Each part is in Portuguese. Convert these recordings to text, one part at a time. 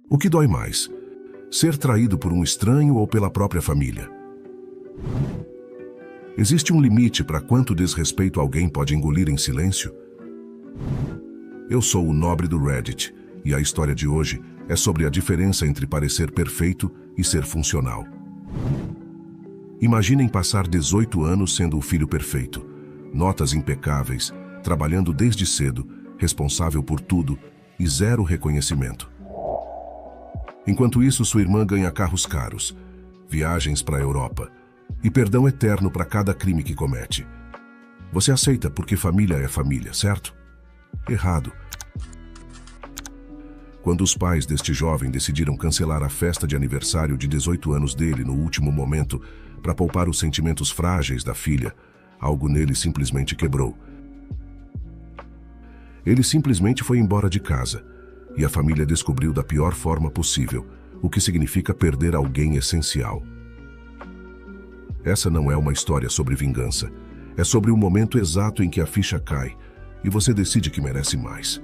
O que dói mais? Ser traído por um estranho ou pela própria família? Existe um limite para quanto desrespeito alguém pode engolir em silêncio? Eu sou o Nobre do Reddit, e a história de hoje é sobre a diferença entre parecer perfeito e ser funcional. Imaginem passar 18 anos sendo o filho perfeito, notas impecáveis, trabalhando desde cedo, responsável por tudo e zero reconhecimento. Enquanto isso, sua irmã ganha carros caros, viagens para a Europa e perdão eterno para cada crime que comete. Você aceita porque família é família, certo? Errado. Quando os pais deste jovem decidiram cancelar a festa de aniversário de 18 anos dele no último momento para poupar os sentimentos frágeis da filha, algo nele simplesmente quebrou. Ele simplesmente foi embora de casa, e a família descobriu da pior forma possível, o que significa perder alguém essencial. Essa não é uma história sobre vingança. É sobre o momento exato em que a ficha cai, e você decide que merece mais.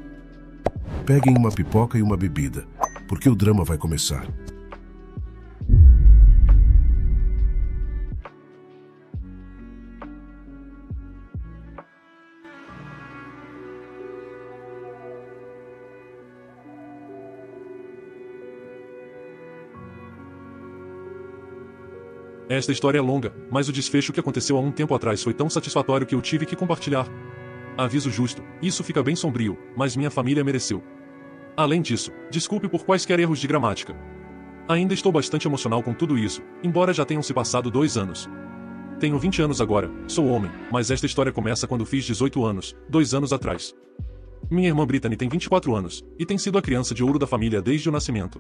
Peguem uma pipoca e uma bebida, porque o drama vai começar. Esta história é longa, mas o desfecho que aconteceu há um tempo atrás foi tão satisfatório que eu tive que compartilhar. Aviso justo, isso fica bem sombrio, mas minha família mereceu. Além disso, desculpe por quaisquer erros de gramática. Ainda estou bastante emocional com tudo isso, embora já tenham se passado 2 anos. Tenho 20 anos agora, sou homem, mas esta história começa quando fiz 18 anos, 2 anos atrás. Minha irmã Brittany tem 24 anos, e tem sido a criança de ouro da família desde o nascimento.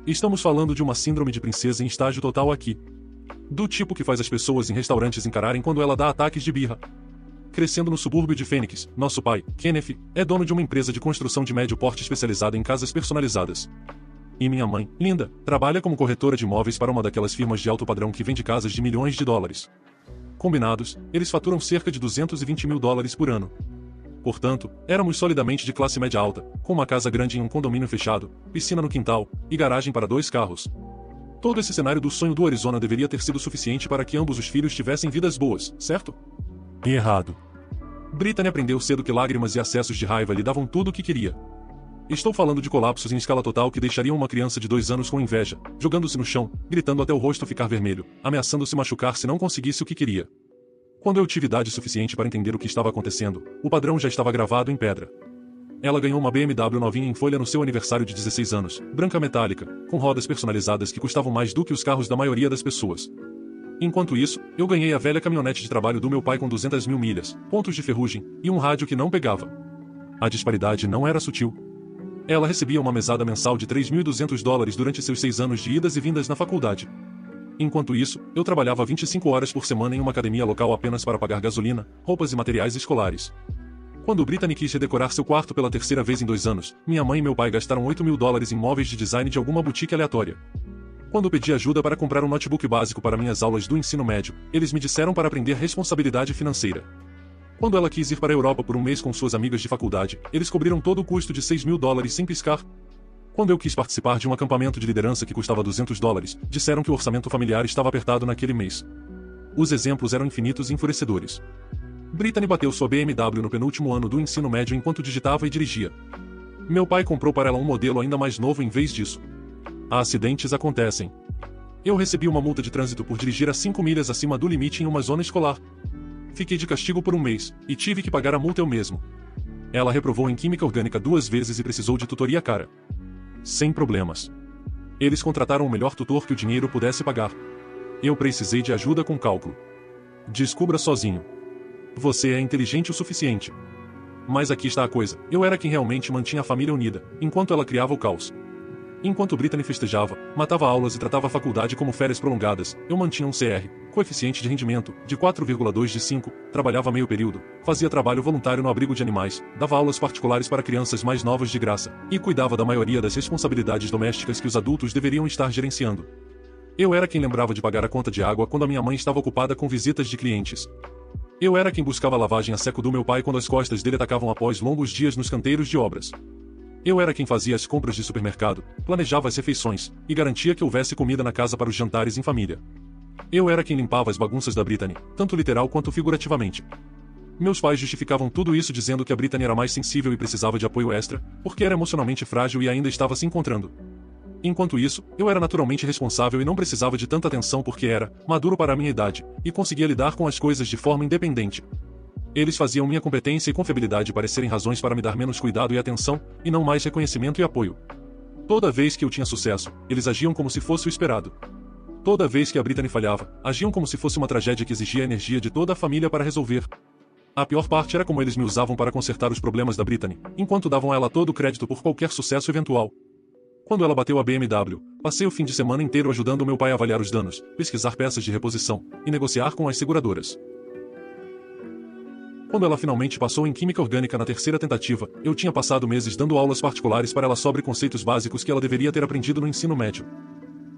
Estamos falando de uma síndrome de princesa em estágio total aqui. Do tipo que faz as pessoas em restaurantes encararem quando ela dá ataques de birra. Crescendo no subúrbio de Phoenix, nosso pai, Kenneth, é dono de uma empresa de construção de médio porte especializada em casas personalizadas. E minha mãe, Linda, trabalha como corretora de imóveis para uma daquelas firmas de alto padrão que vende casas de milhões de dólares. Combinados, eles faturam cerca de $220 mil por ano. Portanto, éramos solidamente de classe média alta, com uma casa grande em um condomínio fechado, piscina no quintal e garagem para 2 carros. Todo esse cenário do sonho do Arizona deveria ter sido suficiente para que ambos os filhos tivessem vidas boas, certo? E errado. Brittany aprendeu cedo que lágrimas e acessos de raiva lhe davam tudo o que queria. Estou falando de colapsos em escala total que deixariam uma criança de 2 anos com inveja, jogando-se no chão, gritando até o rosto ficar vermelho, ameaçando se machucar se não conseguisse o que queria. Quando eu tive idade suficiente para entender o que estava acontecendo, o padrão já estava gravado em pedra. Ela ganhou uma BMW novinha em folha no seu aniversário de 16 anos, branca metálica, com rodas personalizadas que custavam mais do que os carros da maioria das pessoas. Enquanto isso, eu ganhei a velha caminhonete de trabalho do meu pai com 200 mil milhas, pontos de ferrugem e um rádio que não pegava. A disparidade não era sutil. Ela recebia uma mesada mensal de $3.200 durante seus 6 anos de idas e vindas na faculdade. Enquanto isso, eu trabalhava 25 horas por semana em uma academia local apenas para pagar gasolina, roupas e materiais escolares. Quando Brittany quis redecorar seu quarto pela 3ª vez em 2 anos, minha mãe e meu pai gastaram $8 mil em móveis de design de alguma boutique aleatória. Quando pedi ajuda para comprar um notebook básico para minhas aulas do ensino médio, eles me disseram para aprender responsabilidade financeira. Quando ela quis ir para a Europa por um mês com suas amigas de faculdade, eles cobriram todo o custo de $6 mil sem piscar. Quando eu quis participar de um acampamento de liderança que custava $200, disseram que o orçamento familiar estava apertado naquele mês. Os exemplos eram infinitos e enfurecedores. Brittany bateu sua BMW no penúltimo ano do ensino médio enquanto digitava e dirigia. Meu pai comprou para ela um modelo ainda mais novo em vez disso. Acidentes acontecem. Eu recebi uma multa de trânsito por dirigir a 5 milhas acima do limite em uma zona escolar. Fiquei de castigo por um mês, e tive que pagar a multa eu mesmo. Ela reprovou em Química Orgânica 2 vezes e precisou de tutoria cara. Sem problemas. Eles contrataram o melhor tutor que o dinheiro pudesse pagar. Eu precisei de ajuda com cálculo. Descubra sozinho. Você é inteligente o suficiente. Mas aqui está a coisa, eu era quem realmente mantinha a família unida, enquanto ela criava o caos. Enquanto Brittany festejava, matava aulas e tratava a faculdade como férias prolongadas, eu mantinha um CR, coeficiente de rendimento, de 4,2 de 5, trabalhava meio período, fazia trabalho voluntário no abrigo de animais, dava aulas particulares para crianças mais novas de graça, e cuidava da maioria das responsabilidades domésticas que os adultos deveriam estar gerenciando. Eu era quem lembrava de pagar a conta de água quando a minha mãe estava ocupada com visitas de clientes. Eu era quem buscava a lavagem a seco do meu pai quando as costas dele atacavam após longos dias nos canteiros de obras. Eu era quem fazia as compras de supermercado, planejava as refeições, e garantia que houvesse comida na casa para os jantares em família. Eu era quem limpava as bagunças da Brittany, tanto literal quanto figurativamente. Meus pais justificavam tudo isso dizendo que a Brittany era mais sensível e precisava de apoio extra, porque era emocionalmente frágil e ainda estava se encontrando. Enquanto isso, eu era naturalmente responsável e não precisava de tanta atenção porque era maduro para a minha idade, e conseguia lidar com as coisas de forma independente. Eles faziam minha competência e confiabilidade parecerem razões para me dar menos cuidado e atenção, e não mais reconhecimento e apoio. Toda vez que eu tinha sucesso, eles agiam como se fosse o esperado. Toda vez que a Brittany falhava, agiam como se fosse uma tragédia que exigia a energia de toda a família para resolver. A pior parte era como eles me usavam para consertar os problemas da Brittany, enquanto davam a ela todo o crédito por qualquer sucesso eventual. Quando ela bateu a BMW, passei o fim de semana inteiro ajudando meu pai a avaliar os danos, pesquisar peças de reposição e negociar com as seguradoras. Quando ela finalmente passou em Química Orgânica na terceira tentativa, eu tinha passado meses dando aulas particulares para ela sobre conceitos básicos que ela deveria ter aprendido no ensino médio.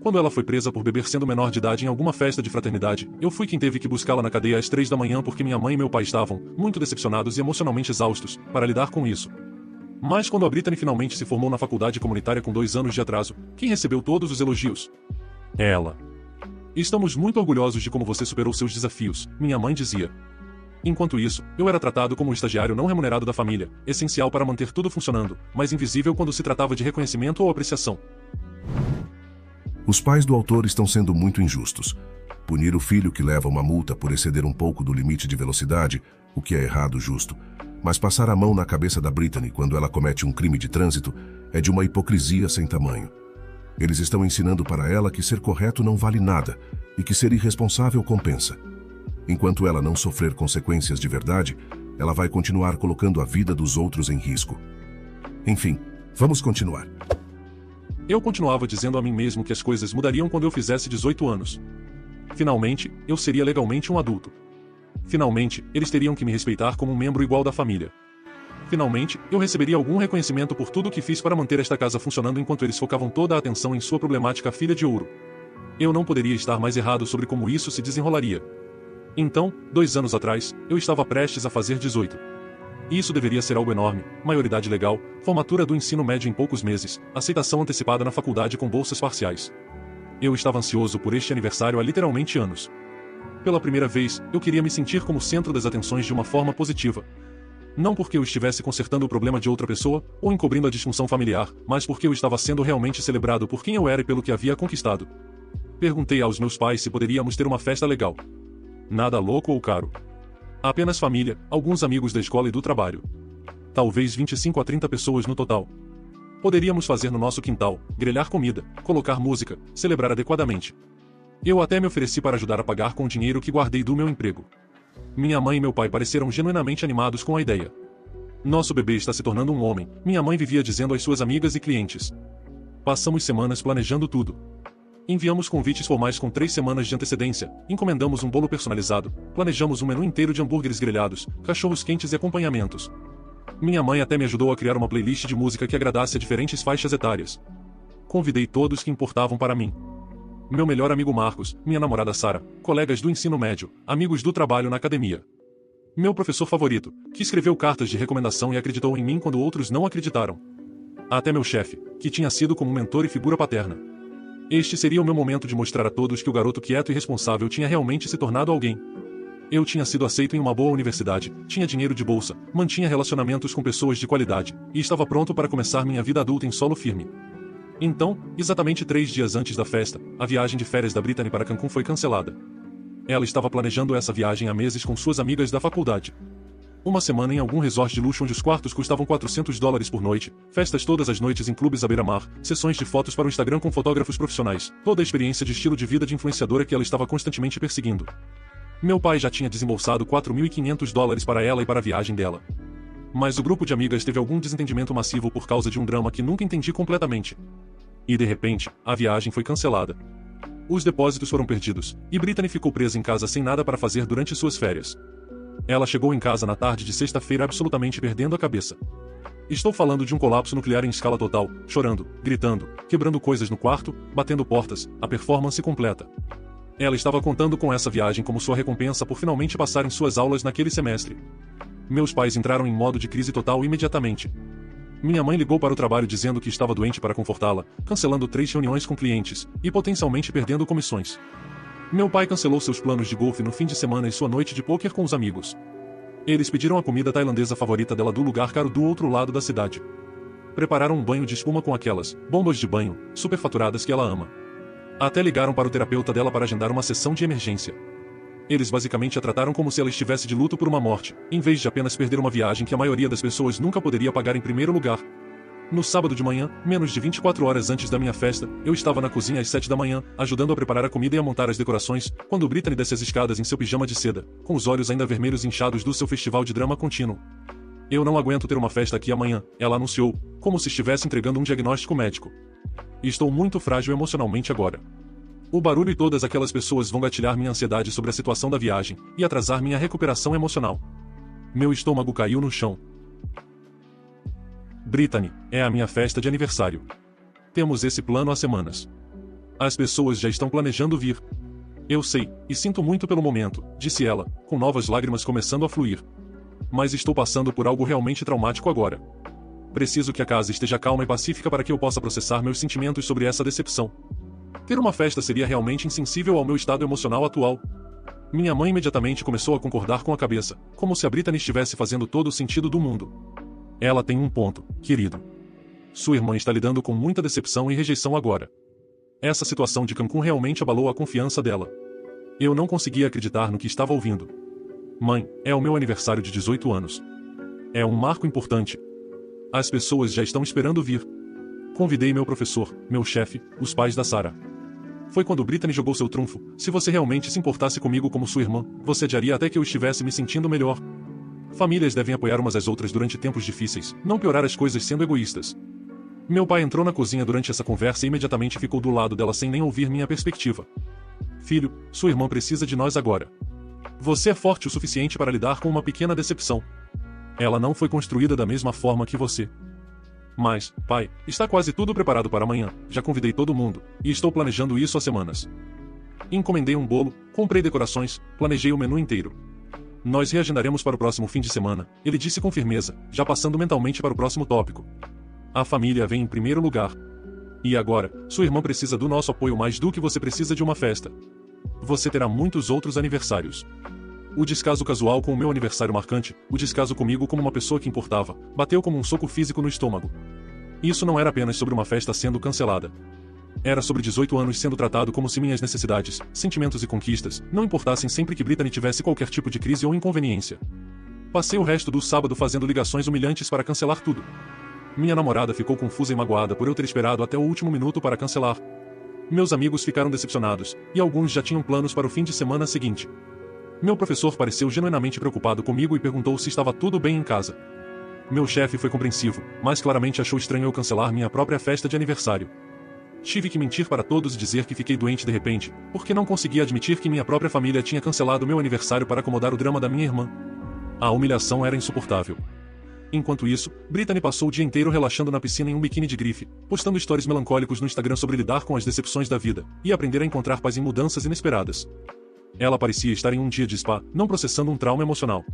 Quando ela foi presa por beber sendo menor de idade em alguma festa de fraternidade, eu fui quem teve que buscá-la na cadeia às 3 da manhã porque minha mãe e meu pai estavam muito decepcionados e emocionalmente exaustos para lidar com isso. Mas quando a Brittany finalmente se formou na faculdade comunitária com 2 anos de atraso, quem recebeu todos os elogios? Ela. Estamos muito orgulhosos de como você superou seus desafios, minha mãe dizia. Enquanto isso, eu era tratado como o estagiário não remunerado da família, essencial para manter tudo funcionando, mas invisível quando se tratava de reconhecimento ou apreciação. Os pais do autor estão sendo muito injustos. Punir o filho que leva uma multa por exceder um pouco do limite de velocidade, o que é errado justo, mas passar a mão na cabeça da Brittany quando ela comete um crime de trânsito é de uma hipocrisia sem tamanho. Eles estão ensinando para ela que ser correto não vale nada e que ser irresponsável compensa. Enquanto ela não sofrer consequências de verdade, ela vai continuar colocando a vida dos outros em risco. Enfim, vamos continuar. Eu continuava dizendo a mim mesmo que as coisas mudariam quando eu fizesse 18 anos. Finalmente, eu seria legalmente um adulto. Finalmente, eles teriam que me respeitar como um membro igual da família. Finalmente, eu receberia algum reconhecimento por tudo o que fiz para manter esta casa funcionando enquanto eles focavam toda a atenção em sua problemática filha de ouro. Eu não poderia estar mais errado sobre como isso se desenrolaria. Então, 2 anos atrás, eu estava prestes a fazer 18. Isso deveria ser algo enorme: maioridade legal, formatura do ensino médio em poucos meses, aceitação antecipada na faculdade com bolsas parciais. Eu estava ansioso por este aniversário há literalmente anos. Pela primeira vez, eu queria me sentir como o centro das atenções de uma forma positiva. Não porque eu estivesse consertando o problema de outra pessoa, ou encobrindo a disfunção familiar, mas porque eu estava sendo realmente celebrado por quem eu era e pelo que havia conquistado. Perguntei aos meus pais se poderíamos ter uma festa legal. Nada louco ou caro. Apenas família, alguns amigos da escola e do trabalho. Talvez 25 a 30 pessoas no total. Poderíamos fazer no nosso quintal, grelhar comida, colocar música, celebrar adequadamente. Eu até me ofereci para ajudar a pagar com o dinheiro que guardei do meu emprego. Minha mãe e meu pai pareceram genuinamente animados com a ideia. Nosso bebê está se tornando um homem, minha mãe vivia dizendo às suas amigas e clientes. Passamos semanas planejando tudo. Enviamos convites formais com 3 semanas de antecedência, encomendamos um bolo personalizado, planejamos um menu inteiro de hambúrgueres grelhados, cachorros quentes e acompanhamentos. Minha mãe até me ajudou a criar uma playlist de música que agradasse a diferentes faixas etárias. Convidei todos que importavam para mim. Meu melhor amigo Marcos, minha namorada Sara, colegas do ensino médio, amigos do trabalho na academia. Meu professor favorito, que escreveu cartas de recomendação e acreditou em mim quando outros não acreditaram. Até meu chefe, que tinha sido como mentor e figura paterna. Este seria o meu momento de mostrar a todos que o garoto quieto e responsável tinha realmente se tornado alguém. Eu tinha sido aceito em uma boa universidade, tinha dinheiro de bolsa, mantinha relacionamentos com pessoas de qualidade, e estava pronto para começar minha vida adulta em solo firme. Então, exatamente 3 dias antes da festa, a viagem de férias da Brittany para Cancún foi cancelada. Ela estava planejando essa viagem há meses com suas amigas da faculdade. Uma semana em algum resort de luxo onde os quartos custavam $400 por noite, festas todas as noites em clubes à beira-mar, sessões de fotos para o Instagram com fotógrafos profissionais, toda a experiência de estilo de vida de influenciadora que ela estava constantemente perseguindo. Meu pai já tinha desembolsado $4.500 para ela e para a viagem dela. Mas o grupo de amigas teve algum desentendimento massivo por causa de um drama que nunca entendi completamente. E de repente, a viagem foi cancelada. Os depósitos foram perdidos, e Brittany ficou presa em casa sem nada para fazer durante suas férias. Ela chegou em casa na tarde de sexta-feira absolutamente perdendo a cabeça. Estou falando de um colapso nuclear em escala total, chorando, gritando, quebrando coisas no quarto, batendo portas, a performance completa. Ela estava contando com essa viagem como sua recompensa por finalmente passar em suas aulas naquele semestre. Meus pais entraram em modo de crise total imediatamente. Minha mãe ligou para o trabalho dizendo que estava doente para confortá-la, cancelando 3 reuniões com clientes e potencialmente perdendo comissões. Meu pai cancelou seus planos de golfe no fim de semana e sua noite de pôquer com os amigos. Eles pediram a comida tailandesa favorita dela do lugar caro do outro lado da cidade. Prepararam um banho de espuma com aquelas bombas de banho superfaturadas que ela ama. Até ligaram para o terapeuta dela para agendar uma sessão de emergência. Eles basicamente a trataram como se ela estivesse de luto por uma morte, em vez de apenas perder uma viagem que a maioria das pessoas nunca poderia pagar em primeiro lugar. No sábado de manhã, menos de 24 horas antes da minha festa, eu estava na cozinha às 7 da manhã, ajudando a preparar a comida e a montar as decorações, quando Brittany desce as escadas em seu pijama de seda, com os olhos ainda vermelhos inchados do seu festival de drama contínuo. Eu não aguento ter uma festa aqui amanhã, ela anunciou, como se estivesse entregando um diagnóstico médico. Estou muito frágil emocionalmente agora. O barulho e todas aquelas pessoas vão gatilhar minha ansiedade sobre a situação da viagem e atrasar minha recuperação emocional. Meu estômago caiu no chão. Brittany, é a minha festa de aniversário. Temos esse plano há semanas. As pessoas já estão planejando vir. Eu sei, e sinto muito pelo momento, disse ela, com novas lágrimas começando a fluir. Mas estou passando por algo realmente traumático agora. Preciso que a casa esteja calma e pacífica para que eu possa processar meus sentimentos sobre essa decepção. Ter uma festa seria realmente insensível ao meu estado emocional atual. Minha mãe imediatamente começou a concordar com a cabeça, como se a Brittany estivesse fazendo todo o sentido do mundo. Ela tem um ponto, querido. Sua irmã está lidando com muita decepção e rejeição agora. Essa situação de Cancún realmente abalou a confiança dela. Eu não conseguia acreditar no que estava ouvindo. Mãe, é o meu aniversário de 18 anos. É um marco importante. As pessoas já estão esperando vir. Convidei meu professor, meu chefe, os pais da Sarah. Foi quando Brittany jogou seu trunfo. Se você realmente se importasse comigo como sua irmã, você adiaria até que eu estivesse me sentindo melhor. Famílias devem apoiar umas às outras durante tempos difíceis, não piorar as coisas sendo egoístas. Meu pai entrou na cozinha durante essa conversa e imediatamente ficou do lado dela sem nem ouvir minha perspectiva. Filho, sua irmã precisa de nós agora. Você é forte o suficiente para lidar com uma pequena decepção. Ela não foi construída da mesma forma que você. Mas, pai, está quase tudo preparado para amanhã, já convidei todo mundo, e estou planejando isso há semanas. Encomendei um bolo, comprei decorações, planejei o menu inteiro. Nós reagendaremos para o próximo fim de semana, ele disse com firmeza, já passando mentalmente para o próximo tópico. A família vem em primeiro lugar. E agora, sua irmã precisa do nosso apoio mais do que você precisa de uma festa. Você terá muitos outros aniversários. O descaso casual com o meu aniversário marcante, o descaso comigo como uma pessoa que importava, bateu como um soco físico no estômago. Isso não era apenas sobre uma festa sendo cancelada. Era sobre 18 anos sendo tratado como se minhas necessidades, sentimentos e conquistas não importassem sempre que Brittany tivesse qualquer tipo de crise ou inconveniência. Passei o resto do sábado fazendo ligações humilhantes para cancelar tudo. Minha namorada ficou confusa e magoada por eu ter esperado até o último minuto para cancelar. Meus amigos ficaram decepcionados, e alguns já tinham planos para o fim de semana seguinte. Meu professor pareceu genuinamente preocupado comigo e perguntou se estava tudo bem em casa. Meu chefe foi compreensivo, mas claramente achou estranho eu cancelar minha própria festa de aniversário. Tive que mentir para todos e dizer que fiquei doente de repente, porque não conseguia admitir que minha própria família tinha cancelado meu aniversário para acomodar o drama da minha irmã. A humilhação era insuportável. Enquanto isso, Brittany passou o dia inteiro relaxando na piscina em um biquíni de grife, postando stories melancólicos no Instagram sobre lidar com as decepções da vida e aprender a encontrar paz em mudanças inesperadas. Ela parecia estar em um dia de spa, não processando um trauma emocional.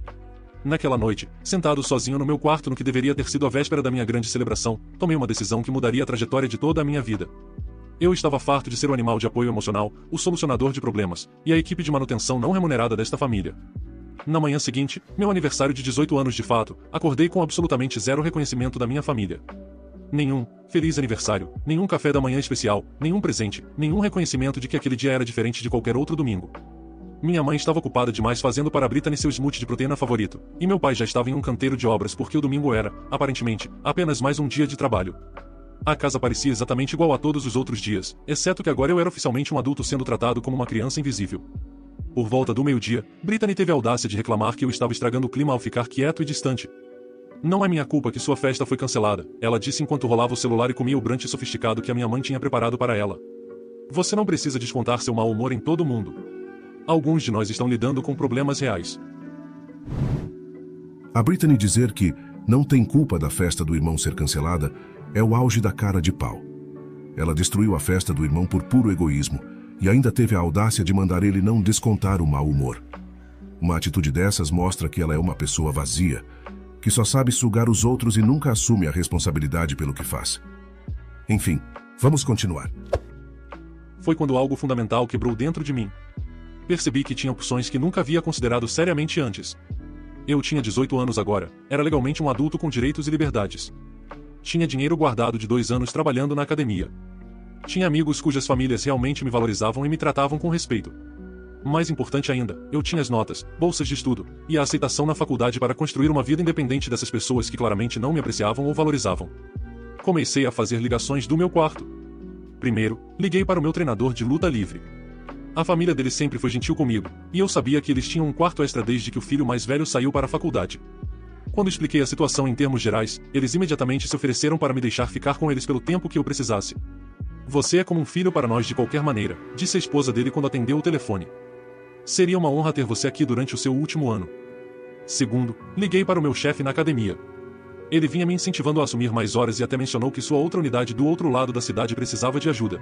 Naquela noite, sentado sozinho no meu quarto no que deveria ter sido a véspera da minha grande celebração, tomei uma decisão que mudaria a trajetória de toda a minha vida. Eu estava farto de ser o animal de apoio emocional, o solucionador de problemas, e a equipe de manutenção não remunerada desta família. Na manhã seguinte, meu aniversário de 18 anos de fato, acordei com absolutamente zero reconhecimento da minha família. Nenhum feliz aniversário, nenhum café da manhã especial, nenhum presente, nenhum reconhecimento de que aquele dia era diferente de qualquer outro domingo. Minha mãe estava ocupada demais fazendo para a Brittany seu smoothie de proteína favorito, e meu pai já estava em um canteiro de obras porque o domingo era, aparentemente, apenas mais um dia de trabalho. A casa parecia exatamente igual a todos os outros dias, exceto que agora eu era oficialmente um adulto sendo tratado como uma criança invisível. Por volta do meio-dia, Brittany teve a audácia de reclamar que eu estava estragando o clima ao ficar quieto e distante. Não é minha culpa que sua festa foi cancelada, ela disse enquanto rolava o celular e comia o brunch sofisticado que a minha mãe tinha preparado para ela. Você não precisa descontar seu mau humor em todo mundo. Alguns de nós estão lidando com problemas reais. A Brittany dizer que não tem culpa da festa do irmão ser cancelada é o auge da cara de pau. Ela destruiu a festa do irmão por puro egoísmo e ainda teve a audácia de mandar ele não descontar o mau humor. Uma atitude dessas mostra que ela é uma pessoa vazia, que só sabe sugar os outros e nunca assume a responsabilidade pelo que faz. Enfim, vamos continuar. Foi quando algo fundamental quebrou dentro de mim. Percebi que tinha opções que nunca havia considerado seriamente antes. Eu tinha 18 anos agora, era legalmente um adulto com direitos e liberdades. Tinha dinheiro guardado de 2 anos trabalhando na academia. Tinha amigos cujas famílias realmente me valorizavam e me tratavam com respeito. Mais importante ainda, eu tinha as notas, bolsas de estudo, e a aceitação na faculdade para construir uma vida independente dessas pessoas que claramente não me apreciavam ou valorizavam. Comecei a fazer ligações do meu quarto. Primeiro, liguei para o meu treinador de luta livre. A família dele sempre foi gentil comigo, e eu sabia que eles tinham um quarto extra desde que o filho mais velho saiu para a faculdade. Quando expliquei a situação em termos gerais, eles imediatamente se ofereceram para me deixar ficar com eles pelo tempo que eu precisasse. Você é como um filho para nós de qualquer maneira, disse a esposa dele quando atendeu o telefone. Seria uma honra ter você aqui durante o seu último ano. Segundo, liguei para o meu chefe na academia. Ele vinha me incentivando a assumir mais horas e até mencionou que sua outra unidade do outro lado da cidade precisava de ajuda.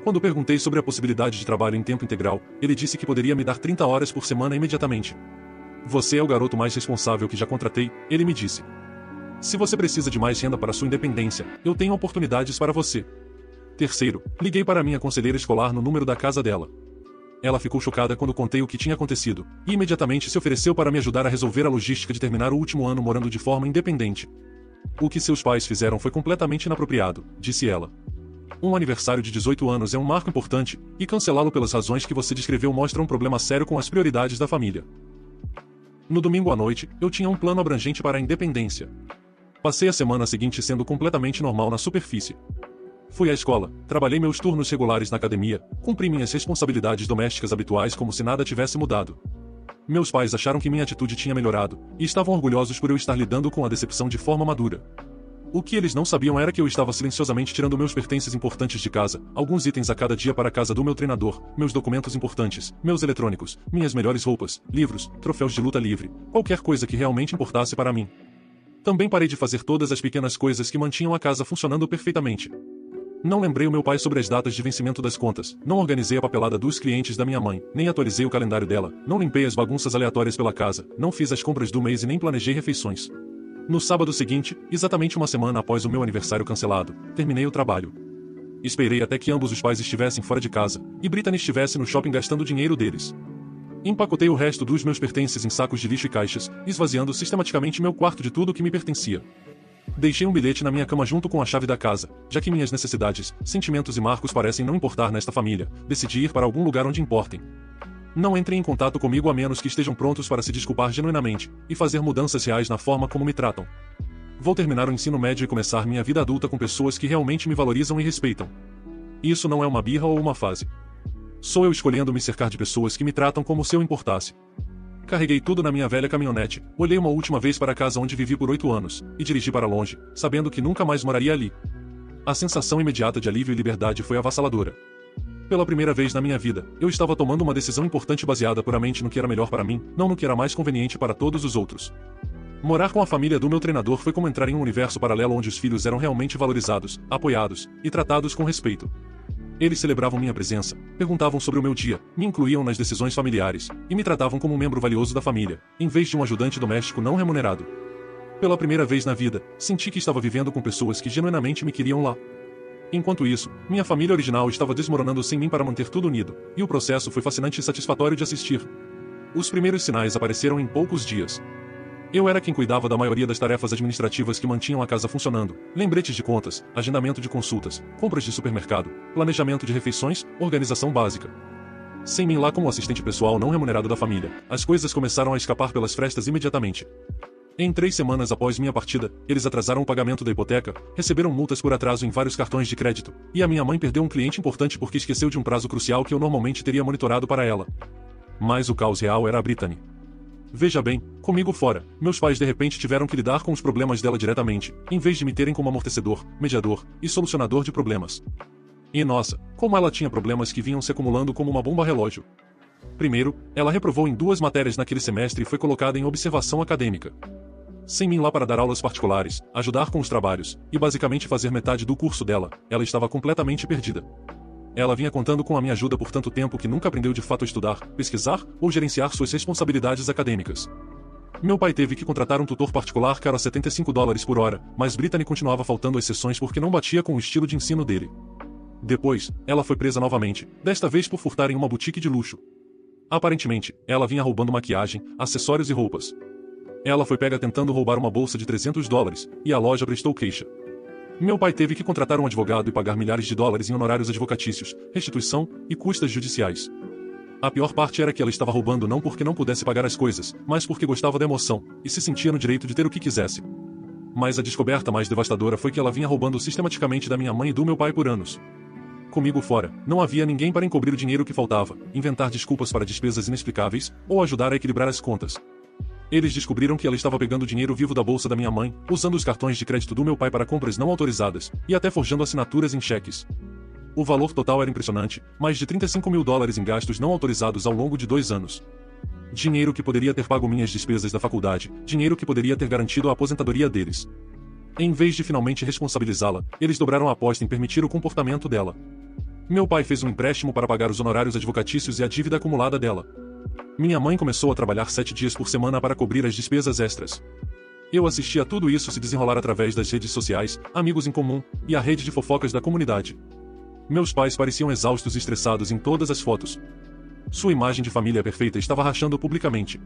Quando perguntei sobre a possibilidade de trabalho em tempo integral, ele disse que poderia me dar 30 horas por semana imediatamente. Você é o garoto mais responsável que já contratei, ele me disse. Se você precisa de mais renda para sua independência, eu tenho oportunidades para você. Terceiro, liguei para minha conselheira escolar no número da casa dela. Ela ficou chocada quando contei o que tinha acontecido, e imediatamente se ofereceu para me ajudar a resolver a logística de terminar o último ano morando de forma independente. O que seus pais fizeram foi completamente inapropriado, disse ela. Um aniversário de 18 anos é um marco importante, e cancelá-lo pelas razões que você descreveu mostra um problema sério com as prioridades da família. No domingo à noite, eu tinha um plano abrangente para a independência. Passei a semana seguinte sendo completamente normal na superfície. Fui à escola, trabalhei meus turnos regulares na academia, cumpri minhas responsabilidades domésticas habituais como se nada tivesse mudado. Meus pais acharam que minha atitude tinha melhorado, e estavam orgulhosos por eu estar lidando com a decepção de forma madura. O que eles não sabiam era que eu estava silenciosamente tirando meus pertences importantes de casa, alguns itens a cada dia para a casa do meu treinador, meus documentos importantes, meus eletrônicos, minhas melhores roupas, livros, troféus de luta livre, qualquer coisa que realmente importasse para mim. Também parei de fazer todas as pequenas coisas que mantinham a casa funcionando perfeitamente. Não lembrei o meu pai sobre as datas de vencimento das contas, não organizei a papelada dos clientes da minha mãe, nem atualizei o calendário dela, não limpei as bagunças aleatórias pela casa, não fiz as compras do mês e nem planejei refeições. No sábado seguinte, exatamente uma semana após o meu aniversário cancelado, terminei o trabalho. Esperei até que ambos os pais estivessem fora de casa, e Brittany estivesse no shopping gastando o dinheiro deles. Empacotei o resto dos meus pertences em sacos de lixo e caixas, esvaziando sistematicamente meu quarto de tudo o que me pertencia. Deixei um bilhete na minha cama junto com a chave da casa, já que minhas necessidades, sentimentos e marcos parecem não importar nesta família, decidi ir para algum lugar onde importem. Não entrem em contato comigo a menos que estejam prontos para se desculpar genuinamente, e fazer mudanças reais na forma como me tratam. Vou terminar o ensino médio e começar minha vida adulta com pessoas que realmente me valorizam e respeitam. Isso não é uma birra ou uma fase. Sou eu escolhendo me cercar de pessoas que me tratam como se eu importasse. Carreguei tudo na minha velha caminhonete, olhei uma última vez para a casa onde vivi por 8 anos, e dirigi para longe, sabendo que nunca mais moraria ali. A sensação imediata de alívio e liberdade foi avassaladora. Pela primeira vez na minha vida, eu estava tomando uma decisão importante baseada puramente no que era melhor para mim, não no que era mais conveniente para todos os outros. Morar com a família do meu treinador foi como entrar em um universo paralelo onde os filhos eram realmente valorizados, apoiados e tratados com respeito. Eles celebravam minha presença, perguntavam sobre o meu dia, me incluíam nas decisões familiares, e me tratavam como um membro valioso da família, em vez de um ajudante doméstico não remunerado. Pela primeira vez na vida, senti que estava vivendo com pessoas que genuinamente me queriam lá. Enquanto isso, minha família original estava desmoronando sem mim para manter tudo unido, e o processo foi fascinante e satisfatório de assistir. Os primeiros sinais apareceram em poucos dias. Eu era quem cuidava da maioria das tarefas administrativas que mantinham a casa funcionando, lembretes de contas, agendamento de consultas, compras de supermercado, planejamento de refeições, organização básica. Sem mim lá como assistente pessoal não remunerado da família, as coisas começaram a escapar pelas frestas imediatamente. Em 3 semanas após minha partida, eles atrasaram o pagamento da hipoteca, receberam multas por atraso em vários cartões de crédito, e a minha mãe perdeu um cliente importante porque esqueceu de um prazo crucial que eu normalmente teria monitorado para ela. Mas o caos real era a Brittany. Veja bem, comigo fora, meus pais de repente tiveram que lidar com os problemas dela diretamente, em vez de me terem como amortecedor, mediador e solucionador de problemas. E nossa, como ela tinha problemas que vinham se acumulando como uma bomba relógio. Primeiro, ela reprovou em 2 matérias naquele semestre e foi colocada em observação acadêmica. Sem mim lá para dar aulas particulares, ajudar com os trabalhos, e basicamente fazer metade do curso dela, ela estava completamente perdida. Ela vinha contando com a minha ajuda por tanto tempo que nunca aprendeu de fato a estudar, pesquisar ou gerenciar suas responsabilidades acadêmicas. Meu pai teve que contratar um tutor particular caro a $75 por hora, mas Brittany continuava faltando às sessões porque não batia com o estilo de ensino dele. Depois, ela foi presa novamente, desta vez por furtar em uma boutique de luxo. Aparentemente, ela vinha roubando maquiagem, acessórios e roupas. Ela foi pega tentando roubar uma bolsa de $300, e a loja prestou queixa. Meu pai teve que contratar um advogado e pagar milhares de dólares em honorários advocatícios, restituição e custas judiciais. A pior parte era que ela estava roubando não porque não pudesse pagar as coisas, mas porque gostava da emoção, e se sentia no direito de ter o que quisesse. Mas a descoberta mais devastadora foi que ela vinha roubando sistematicamente da minha mãe e do meu pai por anos. Comigo fora, não havia ninguém para encobrir o dinheiro que faltava, inventar desculpas para despesas inexplicáveis, ou ajudar a equilibrar as contas. Eles descobriram que ela estava pegando o dinheiro vivo da bolsa da minha mãe, usando os cartões de crédito do meu pai para compras não autorizadas, e até forjando assinaturas em cheques. O valor total era impressionante, mais de $35 mil em gastos não autorizados ao longo de 2 anos. Dinheiro que poderia ter pago minhas despesas da faculdade, dinheiro que poderia ter garantido a aposentadoria deles. Em vez de finalmente responsabilizá-la, eles dobraram a aposta em permitir o comportamento dela. Meu pai fez um empréstimo para pagar os honorários advocatícios e a dívida acumulada dela. Minha mãe começou a trabalhar 7 dias por semana para cobrir as despesas extras. Eu assisti a tudo isso se desenrolar através das redes sociais, amigos em comum, e a rede de fofocas da comunidade. Meus pais pareciam exaustos e estressados em todas as fotos. Sua imagem de família perfeita estava rachando publicamente.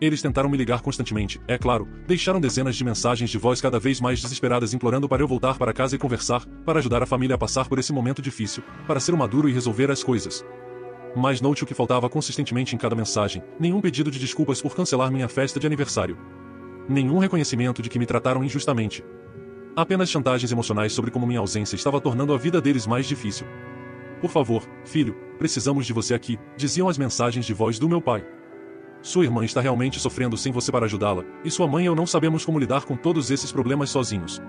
Eles tentaram me ligar constantemente, é claro, deixaram dezenas de mensagens de voz cada vez mais desesperadas implorando para eu voltar para casa e conversar, para ajudar a família a passar por esse momento difícil, para ser maduro e resolver as coisas. Mas note o que faltava consistentemente em cada mensagem: nenhum pedido de desculpas por cancelar minha festa de aniversário. Nenhum reconhecimento de que me trataram injustamente. Apenas chantagens emocionais sobre como minha ausência estava tornando a vida deles mais difícil. Por favor, filho, precisamos de você aqui, diziam as mensagens de voz do meu pai. Sua irmã está realmente sofrendo sem você para ajudá-la, e sua mãe e eu não sabemos como lidar com todos esses problemas sozinhos.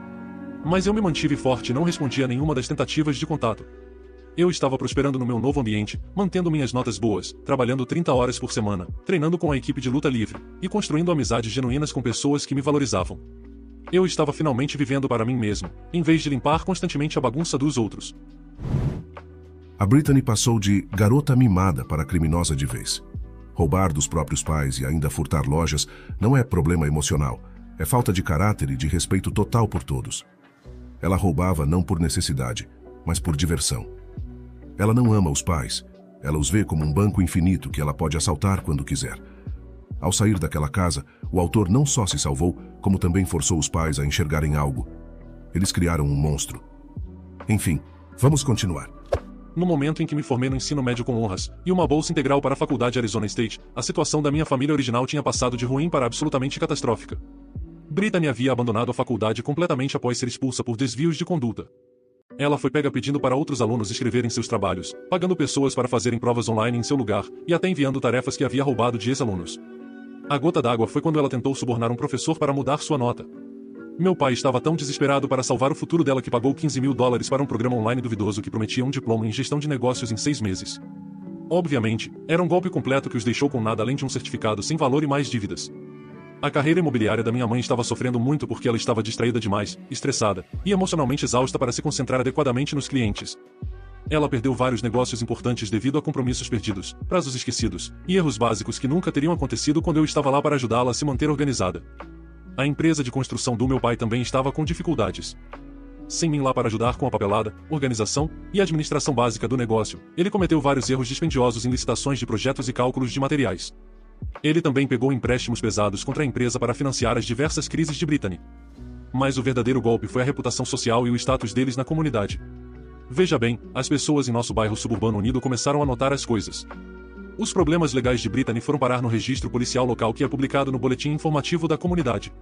Mas eu me mantive forte e não respondi a nenhuma das tentativas de contato. Eu estava prosperando no meu novo ambiente, mantendo minhas notas boas, trabalhando 30 horas por semana, treinando com a equipe de luta livre, e construindo amizades genuínas com pessoas que me valorizavam. Eu estava finalmente vivendo para mim mesmo, em vez de limpar constantemente a bagunça dos outros. A Brittany passou de garota mimada para criminosa de vez. Roubar dos próprios pais e ainda furtar lojas não é problema emocional, é falta de caráter e de respeito total por todos. Ela roubava não por necessidade, mas por diversão. Ela não ama os pais, ela os vê como um banco infinito que ela pode assaltar quando quiser. Ao sair daquela casa, o autor não só se salvou, como também forçou os pais a enxergarem algo. Eles criaram um monstro. Enfim, vamos continuar. No momento em que me formei no ensino médio com honras, e uma bolsa integral para a faculdade Arizona State, a situação da minha família original tinha passado de ruim para absolutamente catastrófica. Brittany havia abandonado a faculdade completamente após ser expulsa por desvios de conduta. Ela foi pega pedindo para outros alunos escreverem seus trabalhos, pagando pessoas para fazerem provas online em seu lugar, e até enviando tarefas que havia roubado de ex-alunos. A gota d'água foi quando ela tentou subornar um professor para mudar sua nota. Meu pai estava tão desesperado para salvar o futuro dela que pagou $15 mil para um programa online duvidoso que prometia um diploma em gestão de negócios em 6 meses. Obviamente, era um golpe completo que os deixou com nada além de um certificado sem valor e mais dívidas. A carreira imobiliária da minha mãe estava sofrendo muito porque ela estava distraída demais, estressada, e emocionalmente exausta para se concentrar adequadamente nos clientes. Ela perdeu vários negócios importantes devido a compromissos perdidos, prazos esquecidos, e erros básicos que nunca teriam acontecido quando eu estava lá para ajudá-la a se manter organizada. A empresa de construção do meu pai também estava com dificuldades. Sem mim lá para ajudar com a papelada, organização e administração básica do negócio, ele cometeu vários erros dispendiosos em licitações de projetos e cálculos de materiais. Ele também pegou empréstimos pesados contra a empresa para financiar as diversas crises de Brittany. Mas o verdadeiro golpe foi a reputação social e o status deles na comunidade. Veja bem, as pessoas em nosso bairro suburbano unido começaram a notar as coisas. Os problemas legais de Brittany foram parar no registro policial local que é publicado no boletim informativo da comunidade.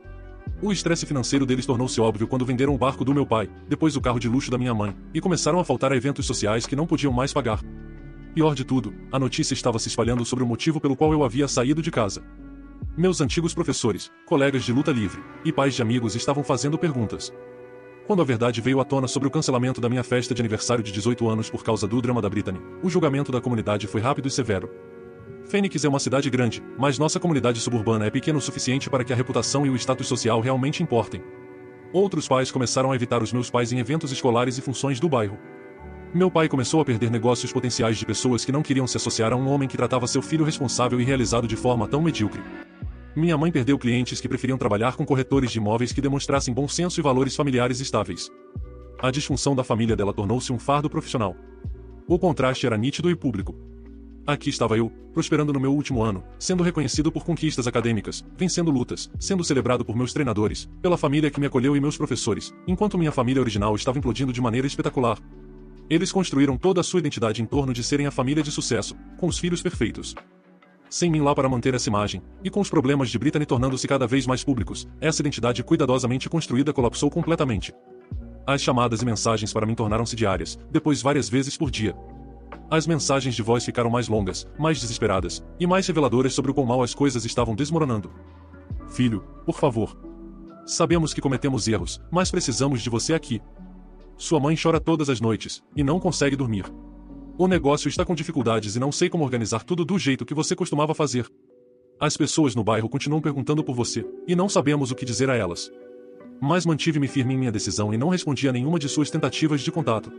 O estresse financeiro deles tornou-se óbvio quando venderam o barco do meu pai, depois o carro de luxo da minha mãe, e começaram a faltar a eventos sociais que não podiam mais pagar. Pior de tudo, a notícia estava se espalhando sobre o motivo pelo qual eu havia saído de casa. Meus antigos professores, colegas de luta livre e pais de amigos estavam fazendo perguntas. Quando a verdade veio à tona sobre o cancelamento da minha festa de aniversário de 18 anos por causa do drama da Brittany, o julgamento da comunidade foi rápido e severo. Phoenix é uma cidade grande, mas nossa comunidade suburbana é pequena o suficiente para que a reputação e o status social realmente importem. Outros pais começaram a evitar os meus pais em eventos escolares e funções do bairro. Meu pai começou a perder negócios potenciais de pessoas que não queriam se associar a um homem que tratava seu filho responsável e realizado de forma tão medíocre. Minha mãe perdeu clientes que preferiam trabalhar com corretores de imóveis que demonstrassem bom senso e valores familiares estáveis. A disfunção da família dela tornou-se um fardo profissional. O contraste era nítido e público. Aqui estava eu, prosperando no meu último ano, sendo reconhecido por conquistas acadêmicas, vencendo lutas, sendo celebrado por meus treinadores, pela família que me acolheu e meus professores, enquanto minha família original estava implodindo de maneira espetacular. Eles construíram toda a sua identidade em torno de serem a família de sucesso, com os filhos perfeitos. Sem mim lá para manter essa imagem, e com os problemas de Brittany tornando-se cada vez mais públicos, essa identidade cuidadosamente construída colapsou completamente. As chamadas e mensagens para mim tornaram-se diárias, depois várias vezes por dia. As mensagens de voz ficaram mais longas, mais desesperadas, e mais reveladoras sobre o quão mal as coisas estavam desmoronando. Filho, por favor. Sabemos que cometemos erros, mas precisamos de você aqui. Sua mãe chora todas as noites, e não consegue dormir. O negócio está com dificuldades e não sei como organizar tudo do jeito que você costumava fazer. As pessoas no bairro continuam perguntando por você, e não sabemos o que dizer a elas. Mas mantive-me firme em minha decisão e não respondi a nenhuma de suas tentativas de contato.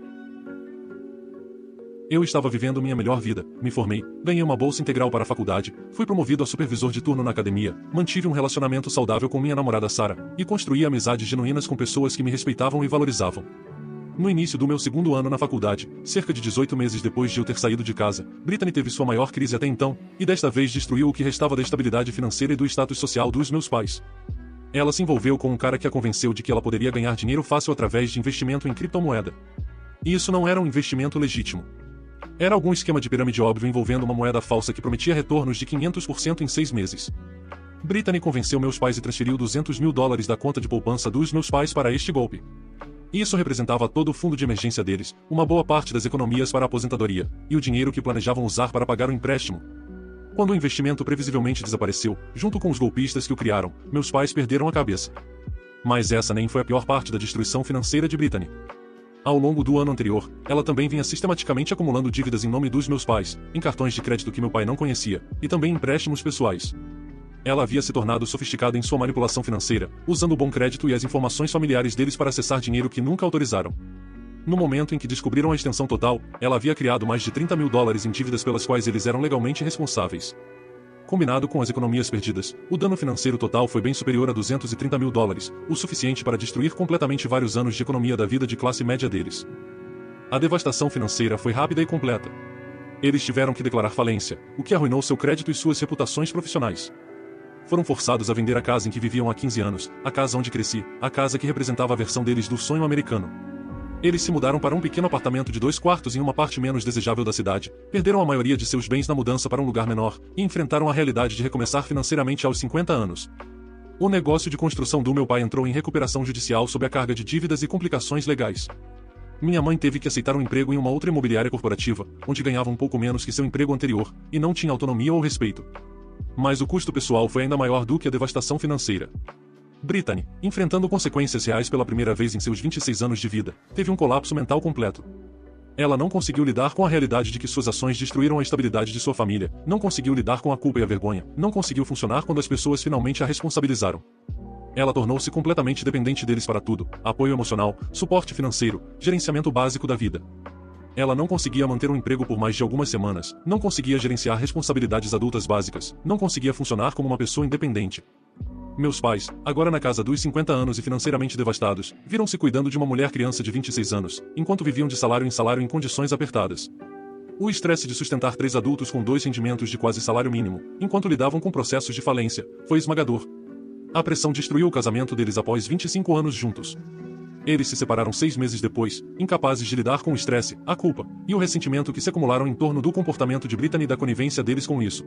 Eu estava vivendo minha melhor vida, me formei, ganhei uma bolsa integral para a faculdade, fui promovido a supervisor de turno na academia, mantive um relacionamento saudável com minha namorada Sarah, e construí amizades genuínas com pessoas que me respeitavam e valorizavam. No início do meu segundo ano na faculdade, cerca de 18 meses depois de eu ter saído de casa, Brittany teve sua maior crise até então, e desta vez destruiu o que restava da estabilidade financeira e do status social dos meus pais. Ela se envolveu com um cara que a convenceu de que ela poderia ganhar dinheiro fácil através de investimento em criptomoeda. E isso não era um investimento legítimo. Era algum esquema de pirâmide óbvio envolvendo uma moeda falsa que prometia retornos de 500% em 6 meses. Brittany convenceu meus pais e transferiu $200 mil da conta de poupança dos meus pais para este golpe. Isso representava todo o fundo de emergência deles, uma boa parte das economias para a aposentadoria, e o dinheiro que planejavam usar para pagar o empréstimo. Quando o investimento previsivelmente desapareceu, junto com os golpistas que o criaram, meus pais perderam a cabeça. Mas essa nem foi a pior parte da destruição financeira de Brittany. Ao longo do ano anterior, ela também vinha sistematicamente acumulando dívidas em nome dos meus pais, em cartões de crédito que meu pai não conhecia, e também empréstimos pessoais. Ela havia se tornado sofisticada em sua manipulação financeira, usando o bom crédito e as informações familiares deles para acessar dinheiro que nunca autorizaram. No momento em que descobriram a extensão total, ela havia criado mais de $30 mil em dívidas pelas quais eles eram legalmente responsáveis. Combinado com as economias perdidas, o dano financeiro total foi bem superior a $230 mil, o suficiente para destruir completamente vários anos de economia da vida de classe média deles. A devastação financeira foi rápida e completa. Eles tiveram que declarar falência, o que arruinou seu crédito e suas reputações profissionais. Foram forçados a vender a casa em que viviam há 15 anos, a casa onde cresci, a casa que representava a versão deles do sonho americano. Eles se mudaram para um pequeno apartamento de 2 quartos em uma parte menos desejável da cidade, perderam a maioria de seus bens na mudança para um lugar menor, e enfrentaram a realidade de recomeçar financeiramente aos 50 anos. O negócio de construção do meu pai entrou em recuperação judicial sob a carga de dívidas e complicações legais. Minha mãe teve que aceitar um emprego em uma outra imobiliária corporativa, onde ganhava um pouco menos que seu emprego anterior, e não tinha autonomia ou respeito. Mas o custo pessoal foi ainda maior do que a devastação financeira. Brittany, enfrentando consequências reais pela primeira vez em seus 26 anos de vida, teve um colapso mental completo. Ela não conseguiu lidar com a realidade de que suas ações destruíram a estabilidade de sua família, não conseguiu lidar com a culpa e a vergonha, não conseguiu funcionar quando as pessoas finalmente a responsabilizaram. Ela tornou-se completamente dependente deles para tudo: apoio emocional, suporte financeiro, gerenciamento básico da vida. Ela não conseguia manter um emprego por mais de algumas semanas, não conseguia gerenciar responsabilidades adultas básicas, não conseguia funcionar como uma pessoa independente. Meus pais, agora na casa dos 50 anos e financeiramente devastados, viram-se cuidando de uma mulher criança de 26 anos, enquanto viviam de salário em salário em condições apertadas. O estresse de sustentar 3 adultos com 2 rendimentos de quase salário mínimo, enquanto lidavam com processos de falência, foi esmagador. A pressão destruiu o casamento deles após 25 anos juntos. Eles se separaram 6 meses depois, incapazes de lidar com o estresse, a culpa e o ressentimento que se acumularam em torno do comportamento de Brittany e da conivência deles com isso.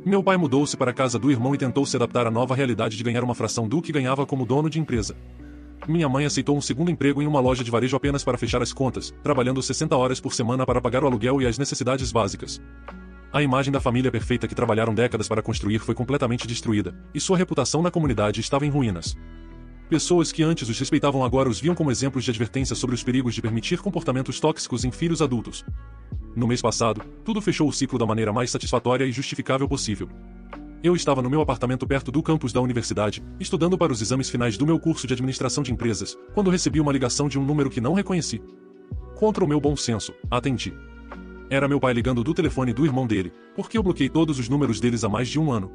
Meu pai mudou-se para a casa do irmão e tentou se adaptar à nova realidade de ganhar uma fração do que ganhava como dono de empresa. Minha mãe aceitou um segundo emprego em uma loja de varejo apenas para fechar as contas, trabalhando 60 horas por semana para pagar o aluguel e as necessidades básicas. A imagem da família perfeita que trabalharam décadas para construir foi completamente destruída, e sua reputação na comunidade estava em ruínas. Pessoas que antes os respeitavam agora os viam como exemplos de advertência sobre os perigos de permitir comportamentos tóxicos em filhos adultos. No mês passado, tudo fechou o ciclo da maneira mais satisfatória e justificável possível. Eu estava no meu apartamento perto do campus da universidade, estudando para os exames finais do meu curso de administração de empresas, quando recebi uma ligação de um número que não reconheci. Contra o meu bom senso, atendi. Era meu pai ligando do telefone do irmão dele, porque eu bloqueei todos os números deles há mais de um ano.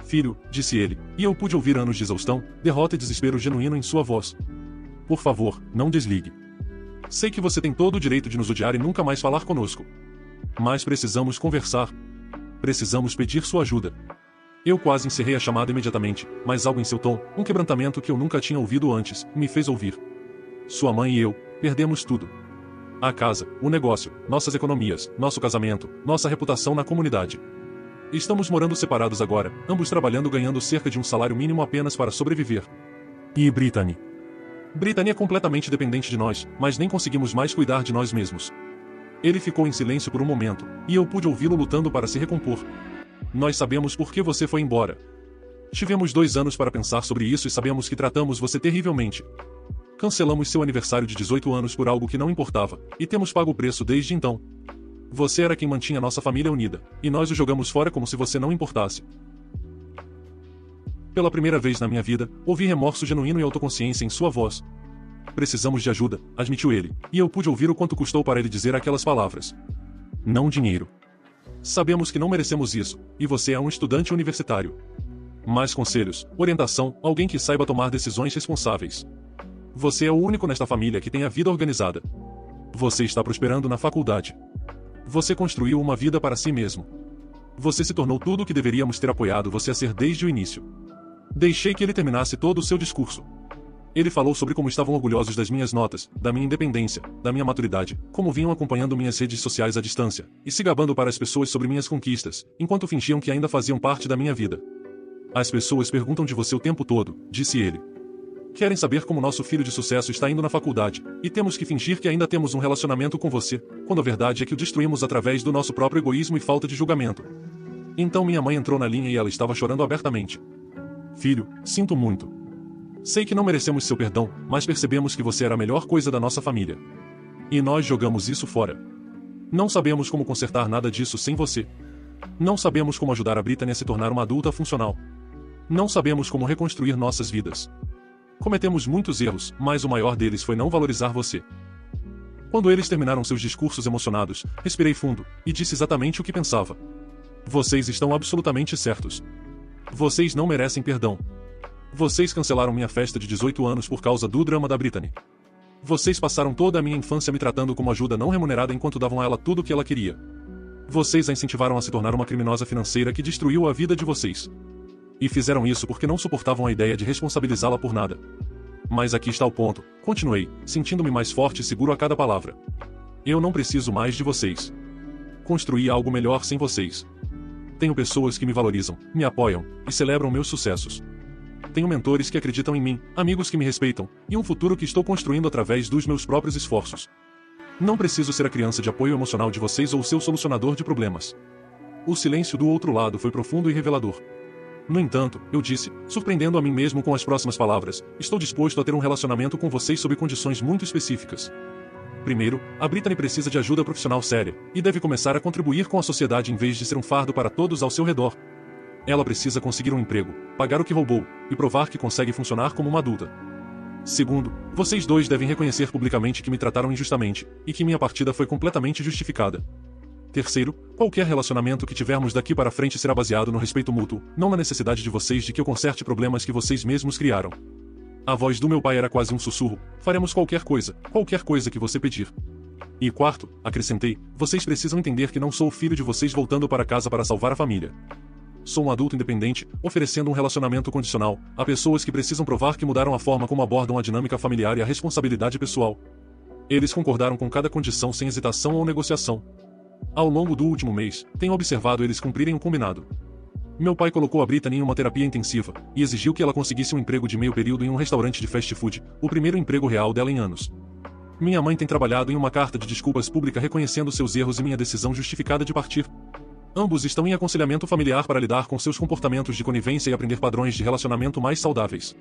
Filho, disse ele, e eu pude ouvir anos de exaustão, derrota e desespero genuíno em sua voz. Por favor, não desligue. Sei que você tem todo o direito de nos odiar e nunca mais falar conosco. Mas precisamos conversar. Precisamos pedir sua ajuda. Eu quase encerrei a chamada imediatamente, mas algo em seu tom, um quebrantamento que eu nunca tinha ouvido antes, me fez ouvir. Sua mãe e eu, perdemos tudo. A casa, o negócio, nossas economias, nosso casamento, nossa reputação na comunidade. Estamos morando separados agora, ambos trabalhando ganhando cerca de um salário mínimo apenas para sobreviver. E Brittany? Brittany é completamente dependente de nós, mas nem conseguimos mais cuidar de nós mesmos. Ele ficou em silêncio por um momento, e eu pude ouvi-lo lutando para se recompor. Nós sabemos por que você foi embora. Tivemos 2 anos para pensar sobre isso e sabemos que tratamos você terrivelmente. Cancelamos seu aniversário de 18 anos por algo que não importava, e temos pago o preço desde então. Você era quem mantinha nossa família unida, e nós o jogamos fora como se você não importasse. Pela primeira vez na minha vida, ouvi remorso genuíno e autoconsciência em sua voz. Precisamos de ajuda, admitiu ele, e eu pude ouvir o quanto custou para ele dizer aquelas palavras. Não dinheiro. Sabemos que não merecemos isso, e você é um estudante universitário. Mais conselhos, orientação, alguém que saiba tomar decisões responsáveis. Você é o único nesta família que tem a vida organizada. Você está prosperando na faculdade. Você construiu uma vida para si mesmo. Você se tornou tudo o que deveríamos ter apoiado você a ser desde o início. Deixei que ele terminasse todo o seu discurso. Ele falou sobre como estavam orgulhosos das minhas notas, da minha independência, da minha maturidade, como vinham acompanhando minhas redes sociais à distância, e se gabando para as pessoas sobre minhas conquistas, enquanto fingiam que ainda faziam parte da minha vida. As pessoas perguntam de você o tempo todo, disse ele. Querem saber como nosso filho de sucesso está indo na faculdade, e temos que fingir que ainda temos um relacionamento com você, quando a verdade é que o destruímos através do nosso próprio egoísmo e falta de julgamento. Então minha mãe entrou na linha e ela estava chorando abertamente. Filho, sinto muito. Sei que não merecemos seu perdão, mas percebemos que você era a melhor coisa da nossa família. E nós jogamos isso fora. Não sabemos como consertar nada disso sem você. Não sabemos como ajudar a Brittany a se tornar uma adulta funcional. Não sabemos como reconstruir nossas vidas. Cometemos muitos erros, mas o maior deles foi não valorizar você. Quando eles terminaram seus discursos emocionados, respirei fundo, e disse exatamente o que pensava. Vocês estão absolutamente certos. Vocês não merecem perdão. Vocês cancelaram minha festa de 18 anos por causa do drama da Brittany. Vocês passaram toda a minha infância me tratando como ajuda não remunerada enquanto davam a ela tudo o que ela queria. Vocês a incentivaram a se tornar uma criminosa financeira que destruiu a vida de vocês. E fizeram isso porque não suportavam a ideia de responsabilizá-la por nada. Mas aqui está o ponto, continuei, sentindo-me mais forte e seguro a cada palavra. Eu não preciso mais de vocês. Construí algo melhor sem vocês. Tenho pessoas que me valorizam, me apoiam e celebram meus sucessos. Tenho mentores que acreditam em mim, amigos que me respeitam, e um futuro que estou construindo através dos meus próprios esforços. Não preciso ser a criança de apoio emocional de vocês ou o seu solucionador de problemas. O silêncio do outro lado foi profundo e revelador. No entanto, eu disse, surpreendendo a mim mesmo com as próximas palavras, estou disposto a ter um relacionamento com vocês sob condições muito específicas. Primeiro, a Brittany precisa de ajuda profissional séria, e deve começar a contribuir com a sociedade em vez de ser um fardo para todos ao seu redor. Ela precisa conseguir um emprego, pagar o que roubou, e provar que consegue funcionar como uma adulta. Segundo, vocês dois devem reconhecer publicamente que me trataram injustamente, e que minha partida foi completamente justificada. Terceiro, qualquer relacionamento que tivermos daqui para frente será baseado no respeito mútuo, não na necessidade de vocês de que eu conserte problemas que vocês mesmos criaram. A voz do meu pai era quase um sussurro, faremos qualquer coisa que você pedir. E quarto, acrescentei, vocês precisam entender que não sou o filho de vocês voltando para casa para salvar a família. Sou um adulto independente, oferecendo um relacionamento condicional a pessoas que precisam provar que mudaram a forma como abordam a dinâmica familiar e a responsabilidade pessoal. Eles concordaram com cada condição sem hesitação ou negociação. Ao longo do último mês, tenho observado eles cumprirem o combinado. Meu pai colocou a Brittany em uma terapia intensiva e exigiu que ela conseguisse um emprego de meio período em um restaurante de fast food, o primeiro emprego real dela em anos. Minha mãe tem trabalhado em uma carta de desculpas pública reconhecendo seus erros e minha decisão justificada de partir. Ambos estão em aconselhamento familiar para lidar com seus comportamentos de conivência e aprender padrões de relacionamento mais saudáveis.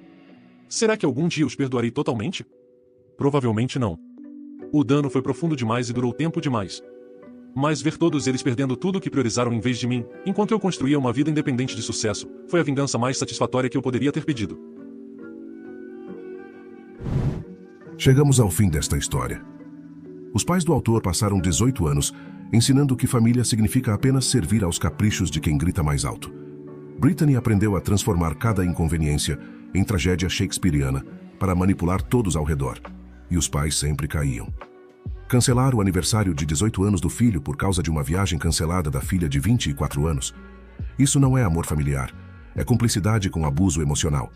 Será que algum dia os perdoarei totalmente? Provavelmente não. O dano foi profundo demais e durou tempo demais. Mas ver todos eles perdendo tudo o que priorizaram em vez de mim, enquanto eu construía uma vida independente de sucesso, foi a vingança mais satisfatória que eu poderia ter pedido. Chegamos ao fim desta história. Os pais do autor passaram 18 anos ensinando que família significa apenas servir aos caprichos de quem grita mais alto. Brittany aprendeu a transformar cada inconveniência em tragédia shakespeariana para manipular todos ao redor. E os pais sempre caíam. Cancelar o aniversário de 18 anos do filho por causa de uma viagem cancelada da filha de 24 anos. Isso não é amor familiar, é cumplicidade com abuso emocional.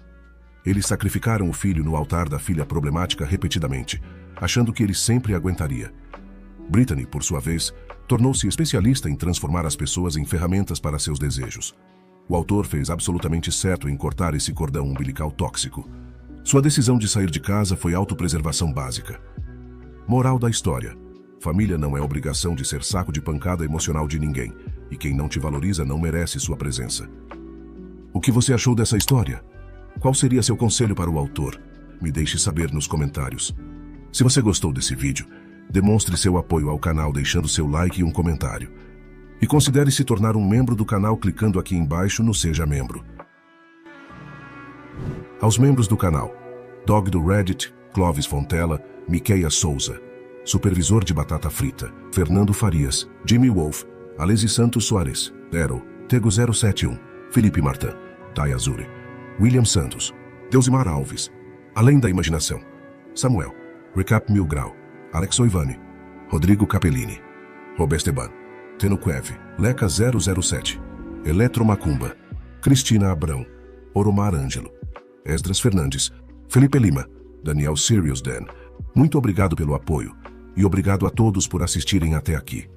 Eles sacrificaram o filho no altar da filha problemática repetidamente, achando que ele sempre aguentaria. Brittany, por sua vez, tornou-se especialista em transformar as pessoas em ferramentas para seus desejos. O autor fez absolutamente certo em cortar esse cordão umbilical tóxico. Sua decisão de sair de casa foi autopreservação básica. Moral da história: família não é obrigação de ser saco de pancada emocional de ninguém, e quem não te valoriza não merece sua presença. O que você achou dessa história? Qual seria seu conselho para o autor? Me deixe saber nos comentários. Se você gostou desse vídeo, demonstre seu apoio ao canal deixando seu like e um comentário. E considere se tornar um membro do canal clicando aqui embaixo no Seja Membro. Aos membros do canal: Dog do Reddit, Clóvis Fontela, Miqueia Souza, Supervisor de Batata Frita, Fernando Farias, Jimmy Wolf, Alesi Santos Soares, Dero, Tego 071, Felipe Martin, Thay Azuri, William Santos, Deusimar Alves, Além da Imaginação, Samuel, Recap Mil Grau, Alex Oivani, Rodrigo Capellini, Robesteban, Tenuqueve, Leca 007, Eletro Macumba, Cristina Abrão, Oromar Ângelo, Esdras Fernandes, Felipe Lima, Daniel Sirius Dan. Muito obrigado pelo apoio e obrigado a todos por assistirem até aqui.